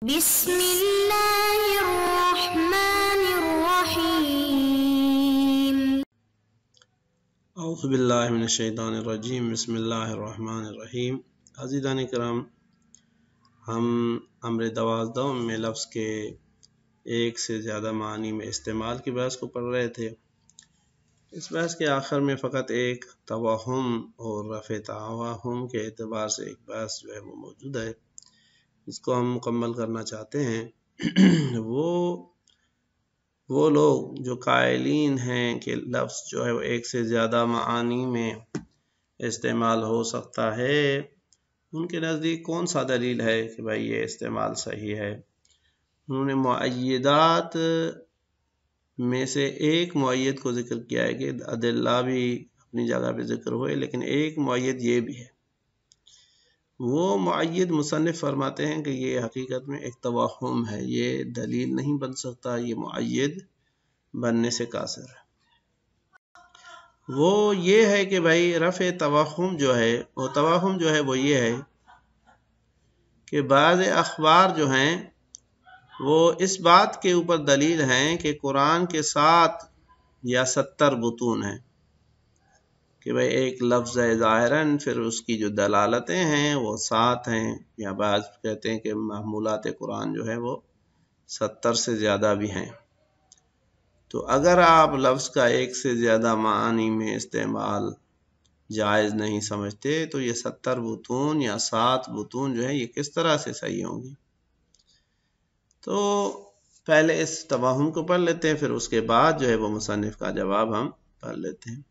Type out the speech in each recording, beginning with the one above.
بسم اللہ الرحمن الرحیم اعوذ باللہ من الشیطان الرجیم بسم اللہ الرحمن الرحیم۔ عزیزان کرام، ہم امر دوازدہم میں لفظ کے ایک سے زیادہ معنی میں استعمال کی بحث کو پڑھ رہے تھے۔ اس بحث کے آخر میں فقط ایک توہم اور رفع توہم کے اعتبار سے ایک بحث جو ہے وہ موجود ہے، اس کو ہم مکمل کرنا چاہتے ہیں۔ وہ لوگ جو قائلین ہیں کہ لفظ جو ہے وہ ایک سے زیادہ معانی میں استعمال ہو سکتا ہے، ان کے نزدیک کون سا دلیل ہے کہ بھائی یہ استعمال صحیح ہے؟ انہوں نے معیدات میں سے ایک معید کو ذکر کیا ہے کہ ادلہ بھی اپنی جگہ پہ ذکر ہوئے، لیکن ایک معید یہ بھی ہے۔ وہ معید مصنف فرماتے ہیں کہ یہ حقیقت میں ایک توہم ہے، یہ دلیل نہیں بن سکتا، یہ معید بننے سے قاصر ہے۔ وہ یہ ہے کہ بھائی رفع توہم جو ہے وہ یہ ہے کہ بعض اخبار جو ہیں وہ اس بات کے اوپر دلیل ہیں کہ قرآن کے 7 یا 70 بطون ہیں، کہ بھئی ایک لفظ ہے ظاہراً، پھر اس کی جو دلالتیں ہیں وہ 7 ہیں، یا بعض کہتے ہیں کہ محمولات قرآن جو ہے وہ 70 سے زیادہ بھی ہیں۔ تو اگر آپ لفظ کا ایک سے زیادہ معنی میں استعمال جائز نہیں سمجھتے تو یہ 70 بطون یا 7 بطون جو ہے یہ کس طرح سے صحیح ہوں گی؟ تو پہلے اس توہم کو پڑھ لیتے ہیں، پھر اس کے بعد جو ہے وہ مصنف کا جواب ہم پڑھ لیتے ہیں۔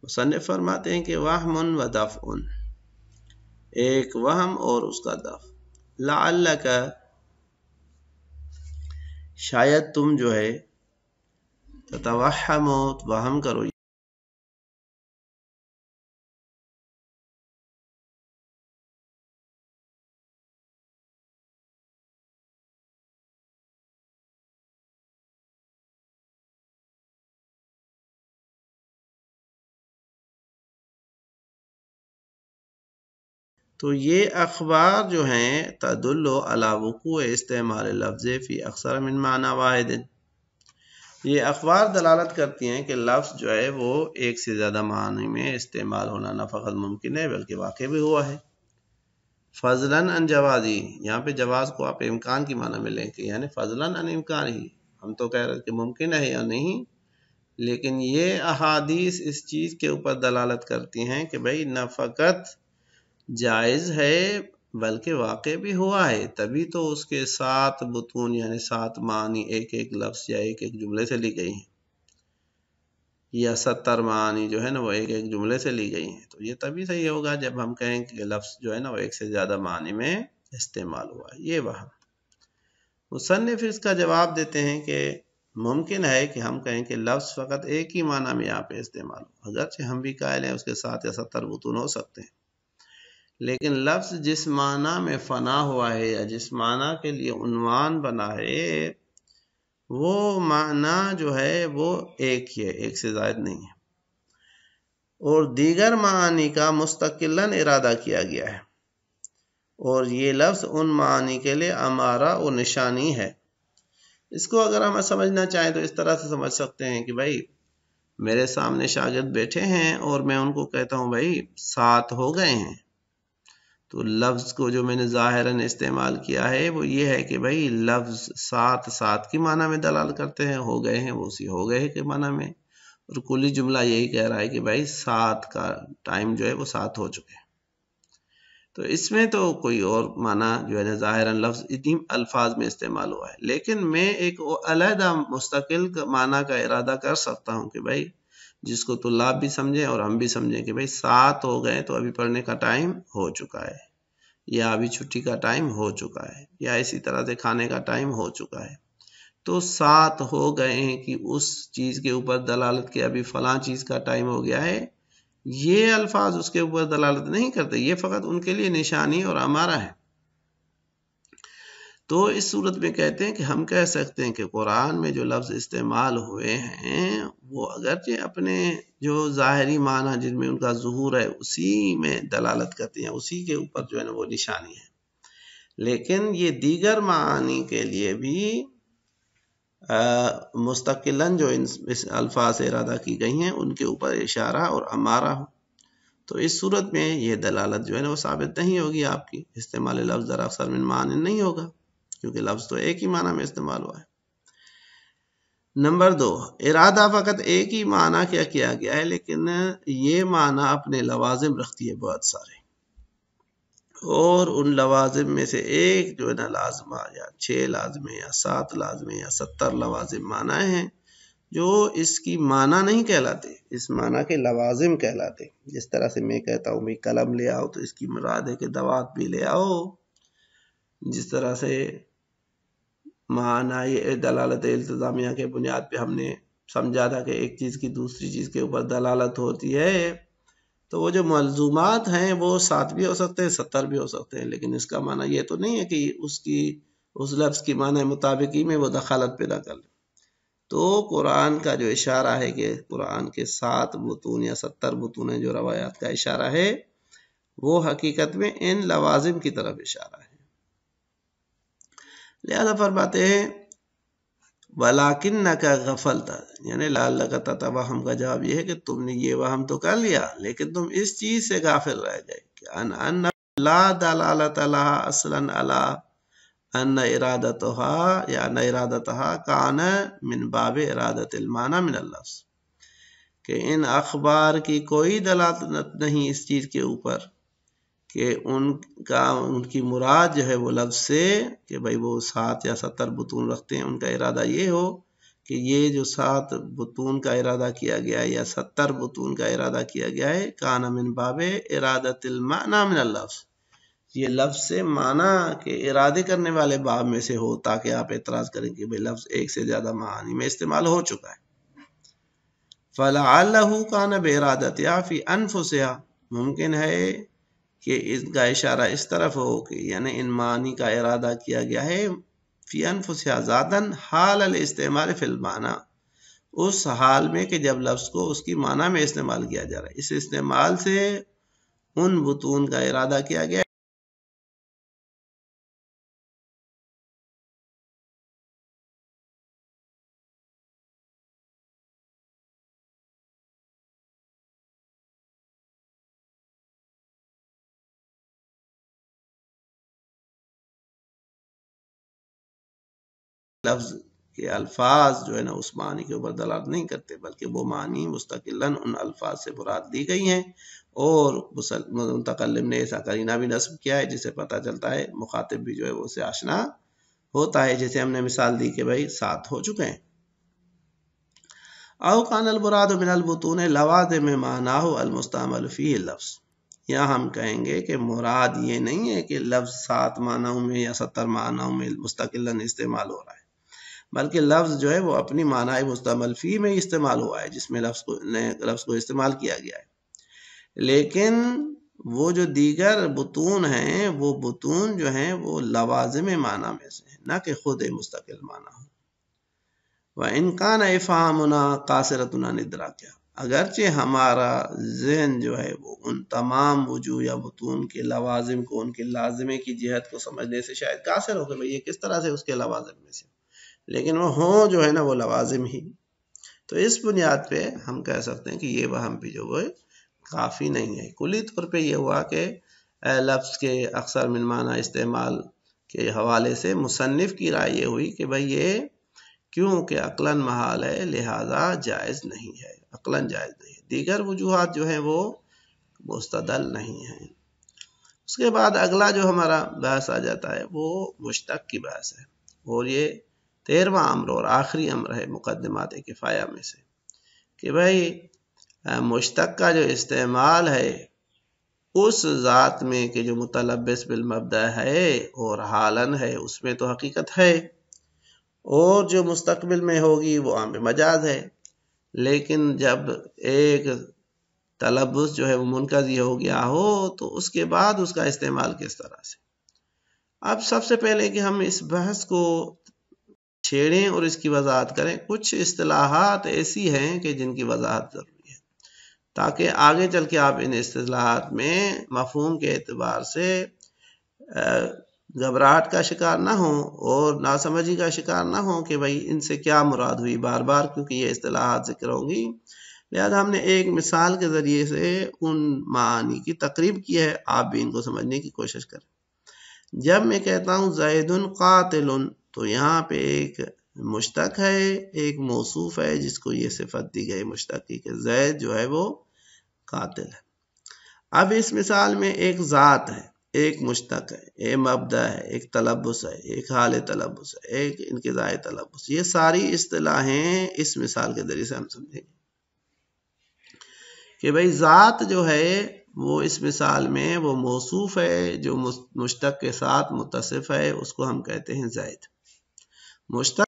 مصنف فرماتے ہیں کہ وہم و دفع، ایک وہم اور اس کا دفع۔ لعلک، شاید تم جو ہے تتوہم، وہم کرو، تو یہ اخبار جو ہیں تدل علی وقوع استعمال لفظ فی اکثر من معنی واحد، یہ اخبار دلالت کرتی ہیں کہ لفظ جو ہے وہ ایک سے زیادہ معنی میں استعمال ہونا نہ فقط ممکن ہے بلکہ واقع بھی ہوا ہے۔ فضلاً عن جوازی، یہاں پہ جواز کو آپ امکان کی معنی میں لیں کہ یعنی فضلاً عن امکان ہی، ہم تو کہہ رہے کہ ممکن ہے یا نہیں، لیکن یہ احادیث اس چیز کے اوپر دلالت کرتی ہیں کہ بھئی نہ فقط جائز ہے بلکہ واقع بھی ہوا ہے، تبھی تو اس کے 7 بطون یعنی 7 معنی ایک ایک لفظ یا ایک ایک جملے سے لی گئی ہیں، یا 70 معنی جو ہے نا وہ ایک ایک جملے سے لی گئی ہیں۔ تو یہ تبھی صحیح ہوگا جب ہم کہیں کہ لفظ جو ہے نا وہ ایک سے زیادہ معنی میں استعمال ہوا ہے۔ یہ وہم۔ مصنف اس کا جواب دیتے ہیں کہ ممکن ہے کہ ہم کہیں کہ لفظ فقط ایک ہی معنی میں یہاں پہ استعمال ہو، اگرچہ ہم بھی قائل ہیں اس کے 7 یا 70 بطون ہو سکتے ہیں، لیکن لفظ جس معنی میں فنا ہوا ہے یا جس معنی کے لیے عنوان بنا ہے وہ معنی جو ہے وہ ایک ہی ہے، ایک سے زائد نہیں ہے، اور دیگر معانی کا مستقلاً ارادہ کیا گیا ہے، اور یہ لفظ ان معانی کے لیے امارہ و نشانی ہے۔ اس کو اگر ہم سمجھنا چاہیں تو اس طرح سے سمجھ سکتے ہیں کہ بھائی میرے سامنے شاگرد بیٹھے ہیں اور میں ان کو کہتا ہوں بھائی 7 ہو گئے ہیں، تو لفظ کو جو میں نے ظاہراً استعمال کیا ہے وہ یہ ہے کہ بھائی لفظ 7 کی معنی میں دلالت کرتے ہیں، ہو گئے ہیں وہ اسی ہو گئے کے معنی میں، اور کلی جملہ یہی کہہ رہا ہے کہ بھائی 7 کا ٹائم جو ہے وہ 7 ہو چکے ہیں۔ تو اس میں تو کوئی اور معنی جو ہے نا ظاہراً لفظ اتنی الفاظ میں استعمال ہوا ہے، لیکن میں ایک علیحدہ مستقل معنی کا ارادہ کر سکتا ہوں کہ بھائی جس کو طلاب بھی سمجھیں اور ہم بھی سمجھیں کہ بھائی 7 ہو گئے تو ابھی پڑھنے کا ٹائم ہو چکا ہے، یا ابھی چھٹی کا ٹائم ہو چکا ہے، یا اسی طرح سے کھانے کا ٹائم ہو چکا ہے۔ تو 7 ہو گئے ہیں کہ اس چیز کے اوپر دلالت کہ ابھی فلاں چیز کا ٹائم ہو گیا ہے، یہ الفاظ اس کے اوپر دلالت نہیں کرتے، یہ فقط ان کے لیے نشانی اور امارہ ہے۔ تو اس صورت میں کہتے ہیں کہ ہم کہہ سکتے ہیں کہ قرآن میں جو لفظ استعمال ہوئے ہیں وہ اگرچہ اپنے جو ظاہری معنی جن میں ان کا ظہور ہے اسی میں دلالت کرتے ہیں، اسی کے اوپر جو ہے نا وہ نشانی ہے، لیکن یہ دیگر معانی کے لیے بھی مستقلاً جو اس الفاظ سے ارادہ کی گئی ہیں ان کے اوپر اشارہ اور امارہ ہو، تو اس صورت میں یہ دلالت جو ہے نا وہ ثابت نہیں ہوگی آپ کی، استعمال لفظ در اکثر من معنی نہیں ہوگا، کیونکہ لفظ تو ایک ہی معنی میں استعمال ہوا ہے۔ نمبر 2، ارادہ فقط ایک ہی معنی کیا گیا ہے، لیکن یہ معنی اپنے لوازم رکھتی ہے بہت سارے، اور ان لوازم میں سے ایک جو ہے نا لازمہ یا 6 لازمے یا 7 لازمے یا 70 لوازم معنی ہیں جو اس کی معنی نہیں کہلاتے، اس معنی کے لوازم کہلاتے۔ جس طرح سے میں کہتا ہوں بھئی قلم لے آؤ تو اس کی مراد ہے کہ دوات بھی لے آؤ، جس طرح سے معنی دلالت التزامیہ کے بنیاد پہ ہم نے سمجھا تھا کہ ایک چیز کی دوسری چیز کے اوپر دلالت ہوتی ہے، تو وہ جو ملزومات ہیں وہ 7 بھی ہو سکتے ہیں 70 بھی ہو سکتے ہیں، لیکن اس کا معنی یہ تو نہیں ہے کہ اس لفظ کی معنی مطابقی میں وہ دخالت پیدا کر لے۔ تو قرآن کا جو اشارہ ہے کہ قرآن کے 7 بطون یا 70 بطون جو روایات کا اشارہ ہے وہ حقیقت میں ان لوازم کی طرف اشارہ ہے۔ لہذا فرماتے ہیں وَلَكِنَّكَ غَفَلْتَ، یعنی لعلک تتوہم کا جواب یہ ہے کہ تم نے یہ وہم تو کر لیا لیکن تم اس چیز سے غافل رہ گئے کہ ان لا دلالت لها اصلا علی ان ارادتها یا ان ارادتها کان من باب ارادت المعنی من اللفظ، کہ ان اخبار کی کوئی دلالت نہیں اس چیز کے اوپر کہ ان کی مراد جو ہے وہ لفظ سے کہ بھئی وہ 7 یا 70 بطون رکھتے ہیں، ان کا ارادہ یہ ہو کہ یہ جو 7 بطون کا ارادہ کیا گیا ہے یا 70 بطون کا ارادہ کیا گیا ہے کان من باب ارادت المعنی من اللفظ، یہ لفظ سے معنی کے ارادے کرنے والے باب میں سے ہو، تاکہ آپ اعتراض کریں کہ بھئی لفظ ایک سے زیادہ معانی میں استعمال ہو چکا ہے۔ فَلَعَلَّهُ كَانَ بِإِرَادَتِهَا فِي أَنفُسِهَا، ممکن ہے کہ اس کا اشارہ اس طرف ہو کہ یعنی ان معانی کا ارادہ کیا گیا ہے فی انفسها ذاتاً حال الاستعمال فی المعنی، اس حال میں کہ جب لفظ کو اس کی معنی میں استعمال کیا جا رہا ہے، اس استعمال سے ان بطون کا ارادہ کیا گیا ہے۔ لفظ کے الفاظ جو ہے نا اس معنی کے اوپر دلالت نہیں کرتے، بلکہ وہ معنی مستقلاً ان الفاظ سے مراد دی گئی ہیں، اور متکلم نے ایسا قرینہ بھی نصب کیا ہے جس سے پتہ چلتا ہے مخاطب بھی جو ہے وہ اسے آشنا ہوتا ہے، جیسے ہم نے مثال دی کہ بھئی 7 ہو چکے ہیں۔ او کان المراد من البطون لوازم معناہ المستعمل فیہ اللفظ، یہاں ہم کہیں گے کہ مراد یہ نہیں ہے کہ لفظ 7 معنوں میں یا 70 معنوں میں مستقلاً استعمال ہو رہا ہے، بلکہ لفظ جو ہے وہ اپنی معنی مستعمل فی میں استعمال ہوا ہے جس میں لفظ کو استعمال کیا گیا ہے، لیکن وہ جو دیگر بطون ہیں وہ بطون جو ہیں وہ لوازم معنی میں سے ہیں، نہ کہ خود مستقل معنی ہو۔ وَإِنْ كَانَ إِفْهَامُنَا قَاصِرَةٌ عَنِ إِدْرَاكِهَا، اگرچہ ہمارا ذہن جو ہے وہ ان تمام وجوہ یا بطون کے لوازم کو ان کے لازمے کی جہت کو سمجھنے سے شاید قاصر ہو کہ بھئی یہ کس طرح سے اس کے لوازم میں سے، لیکن وہ ہوں جو ہے نا وہ لوازم ہی، تو اس بنیاد پہ ہم کہہ سکتے ہیں کہ یہ وہم بھی جو وہ کافی نہیں ہے۔ کلی طور پہ یہ ہوا کہ لفظ کے اکثر من معنی استعمال کے حوالے سے مصنف کی رائے یہ ہوئی کہ بھئی یہ کیونکہ عقلاً محال ہے لہذا جائز نہیں ہے، عقلاً جائز نہیں ہے، دیگر وجوہات جو ہیں وہ مستدل نہیں ہیں۔ اس کے بعد اگلا جو ہمارا بحث آ جاتا ہے وہ مشتق کی بحث ہے، اور یہ 13واں امر اور آخری امر ہے مقدمات کفایہ میں سے، کہ بھئی مشتق کا جو استعمال ہے اس ذات میں کہ جو متلبس بالمبدأ ہے اور حالن ہے اس میں تو حقیقت ہے، اور جو مستقبل میں ہوگی وہ عام مجاز ہے، لیکن جب ایک تلبس جو ہے وہ منقضی ہو گیا ہو تو اس کے بعد اس کا استعمال کس طرح سے۔ اب سب سے پہلے کہ ہم اس بحث کو چھیڑیں اور اس کی وضاحت کریں، کچھ اصطلاحات ایسی ہیں کہ جن کی وضاحت ضروری ہے تاکہ آگے چل کے آپ ان اصطلاحات میں مفہوم کے اعتبار سے گھبراہٹ کا شکار نہ ہوں اور ناسمجھی کا شکار نہ ہوں کہ بھائی ان سے کیا مراد ہوئی بار بار، کیونکہ یہ اصطلاحات ذکر ہوں گی، لہذا ہم نے ایک مثال کے ذریعے سے ان معانی کی تقریب کی ہے، آپ بھی ان کو سمجھنے کی کوشش کریں۔ جب میں کہتا ہوں زید قاتل، تو یہاں پہ ایک مشتق ہے، ایک موصوف ہے جس کو یہ صفت دی گئی مشتق کی کہ زید جو ہے وہ قاتل ہے۔ اب اس مثال میں ایک ذات ہے، ایک مشتق ہے، ایک مبدا ہے، ایک تلبس ہے، ایک حال تلبس ہے، ایک انقضاء تلبس، یہ ساری اصطلاحیں اس مثال کے ذریعے سے ہم سمجھیں گے کہ بھئی ذات جو ہے وہ اس مثال میں وہ موصوف ہے جو مشتق کے ساتھ متصف ہے، اس کو ہم کہتے ہیں زید۔ مشتق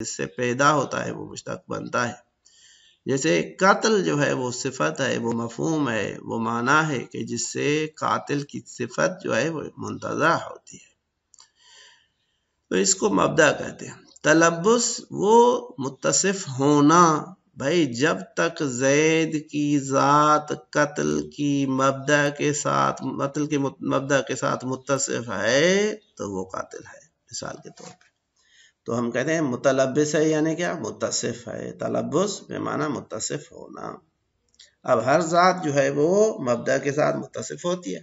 اس سے پیدا ہوتا ہے وہ مشتق بنتا ہے، جیسے قتل جو ہے وہ صفت ہے، وہ مفہوم ہے، وہ معنی ہے کہ جس سے قاتل کی صفت جو ہے وہ منتزع ہوتی ہے، تو اس کو مبدا کہتے ہیں۔ تلبس وہ متصف ہونا، بھائی جب تک زید کی ذات قتل کی مبدا کے ساتھ متصف ہے تو وہ قاتل ہے، مثال کے طور پہ تو ہم کہتے ہیں متلبس ہے، یعنی کیا؟ متصف ہے۔ تلبس بے معنی متصف ہونا۔ اب ہر ذات جو ہے وہ مبدا کے ساتھ متصف ہوتی ہے۔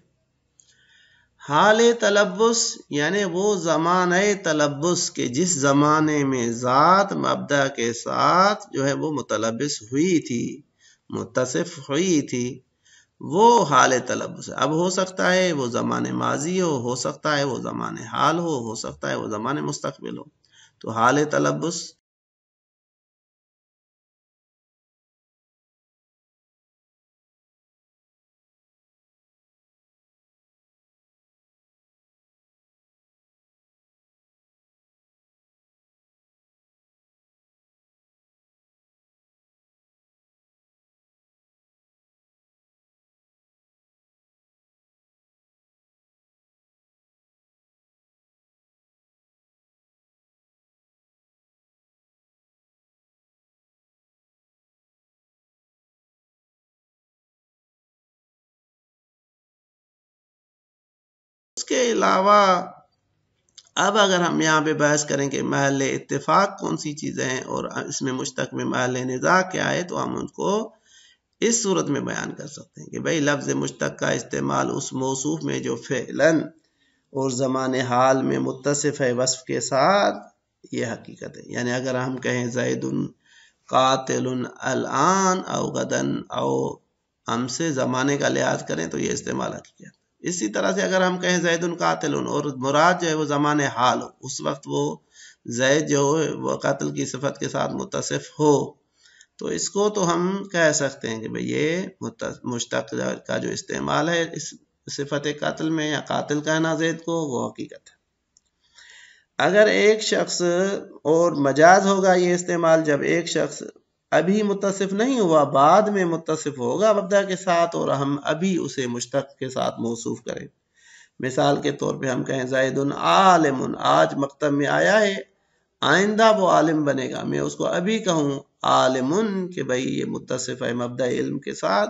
حال تلبس یعنی وہ زمانہ تلبس کے جس زمانے میں ذات مبدا کے ساتھ جو ہے وہ متلبس ہوئی تھی، متصف ہوئی تھی، وہ حال تلبس ہے۔ اب ہو سکتا ہے وہ زمان ماضی ہو سکتا ہے وہ زمان حال ہو سکتا ہے وہ زمان مستقبل ہو، تو حال تلبس اس کے علاوہ اب اگر ہم یہاں پہ بحث کریں کہ محل اتفاق کون سی چیزیں ہیں اور اس میں مشتق میں محل نزاع کیا ہے، تو ہم ان کو اس صورت میں بیان کر سکتے ہیں کہ بھئی لفظ مشتق کا استعمال اس موصوف میں جو فعلاً اور زمان حال میں متصف ہے وصف کے ساتھ، یہ حقیقت ہے۔ یعنی اگر ہم کہیں زید قاتل الان او غدن او ہم سے زمانے کا لحاظ کریں تو یہ استعمال حقیقت۔ اسی طرح سے اگر ہم کہیں زید قاتل اور مراد جو ہے وہ زمان حال ہو، اس وقت وہ زید جو وہ قاتل کی صفت کے ساتھ متصف ہو، تو اس کو تو ہم کہہ سکتے ہیں کہ بھئی یہ مشتق کا جو استعمال ہے اس صفت قاتل میں یا قاتل کہنا زید کو، وہ حقیقت ہے۔ اگر ایک شخص اور مجاز ہوگا یہ استعمال جب ایک شخص ابھی متصف نہیں ہوا، بعد میں متصف ہوگا مبدا کے ساتھ اور ہم ابھی اسے مشتق کے ساتھ موصوف کریں۔ مثال کے طور پہ ہم کہیں زید عالم، آج مکتب میں آیا ہے، آئندہ وہ عالم بنے گا، میں اس کو ابھی کہوں عالم کہ بھئی یہ متصف ہے مبدا علم کے ساتھ،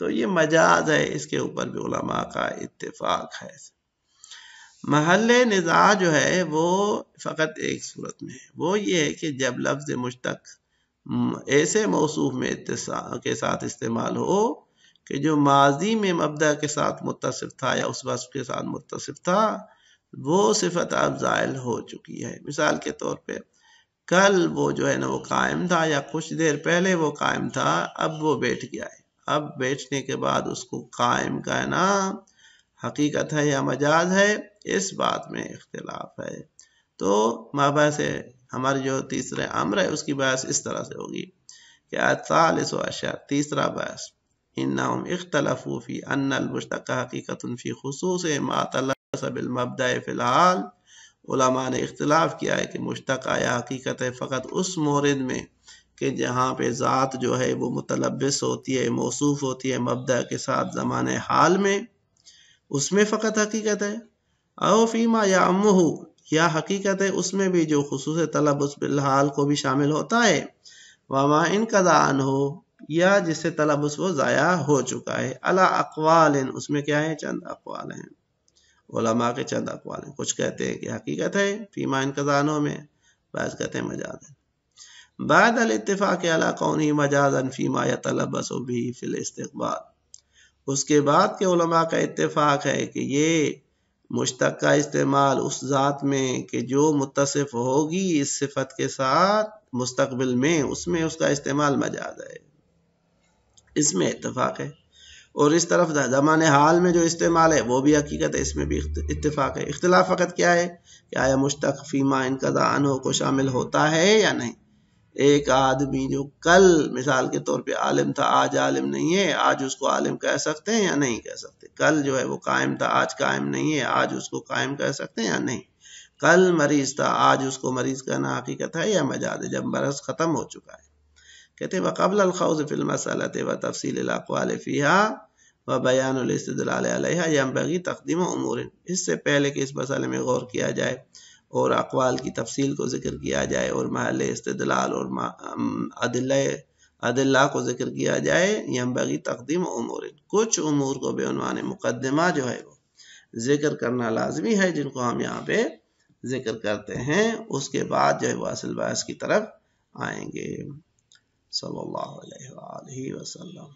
تو یہ مجاز ہے، اس کے اوپر بھی علماء کا اتفاق ہے۔ محل نزاع جو ہے وہ فقط ایک صورت میں ہے، وہ یہ ہے کہ جب لفظ مشتق ایسے موصوف میں کے ساتھ استعمال ہو کہ جو ماضی میں مبدا کے ساتھ متصف تھا یا اس وصف کے ساتھ متصف تھا، وہ صفت اب زائل ہو چکی ہے۔ مثال کے طور پہ کل وہ جو ہے نا وہ قائم تھا، یا کچھ دیر پہلے وہ قائم تھا، اب وہ بیٹھ گیا ہے۔ اب بیٹھنے کے بعد اس کو قائم کہنا حقیقت ہے یا مجاز ہے، اس بات میں اختلاف ہے۔ تو مابحث ہماری جو تیسرے امر ہے اس کی بحث اس طرح سے ہوگی کہ الثالث عشر، تیسرا بحث، انہم اختلفوا فی ان المشتق حقیقت فی خصوص ما تلبس بالمبدأ فی الحال، علماء نے اختلاف کیا ہے کہ مشتق آیا حقیقت ہے فقط اس مورد میں کہ جہاں پہ ذات جو ہے وہ متلبس ہوتی ہے، موصوف ہوتی ہے مبدأ کے ساتھ زمان حال میں، اس میں فقط حقیقت ہے، او فیما یعمہ، یا حقیقت ہے اس میں بھی جو خصوص تلبس بالحال کو بھی شامل ہوتا ہے، وما انقضا عنہ، یا جس سے تلبس وہ ضائع ہو چکا ہے، علی اقوال، اس میں کیا ہے؟ چند اقوال ہیں، علماء کے چند اقوال ہیں، کچھ کہتے ہیں کہ حقیقت ہے فیما انقضا عنہ میں، بعض کہتے ہیں مجاز ہے، بعد الاتفاق علی کونہ مجازا فیما یتلبس بھی فی الاستقبال، اس کے بعد کے علماء کا اتفاق ہے کہ یہ مشتق کا استعمال اس ذات میں کہ جو متصف ہوگی اس صفت کے ساتھ مستقبل میں، اس میں اس کا استعمال مجاز ہے، اس میں اتفاق ہے، اور اس طرف زمان حال میں جو استعمال ہے وہ بھی حقیقت ہے، اس میں بھی اتفاق ہے۔ اختلاف فقط کیا ہے کہ آیا مشتق فیما انقضا عنہ کو شامل ہوتا ہے یا نہیں۔ ایک آدمی جو کل مثال کے طور پہ عالم تھا، آج عالم نہیں ہے، آج اس کو عالم کہہ سکتے ہیں یا نہیں کہہ سکتے؟ کل جو ہے وہ قائم تھا، آج قائم نہیں ہے، آج اس کو قائم کہہ سکتے ہیں یا نہیں؟ کل مریض تھا، آج اس کو مریض کہنا حقیقت ہے یا مجاز ہے جب مرض ختم ہو چکا ہے؟ کہتے ہیں وقبل الخوض فی المسألة وتفصیل الاقوال فیها وبیان الاستدلال علیہا ینبغی تقدیم امور، اس سے پہلے کہ اس مسئلے میں غور کیا جائے اور اقوال کی تفصیل کو ذکر کیا جائے اور محل استدلال اور ادلہ کو ذکر کیا جائے، ینبغی تقدیم امور، کچھ امور کو بے عنوان مقدمہ جو ہے وہ ذکر کرنا لازمی ہے، جن کو ہم یہاں پہ ذکر کرتے ہیں، اس کے بعد جو ہے وہ اصل بحث کی طرف آئیں گے۔ صلی اللہ علیہ وآلہ وسلم۔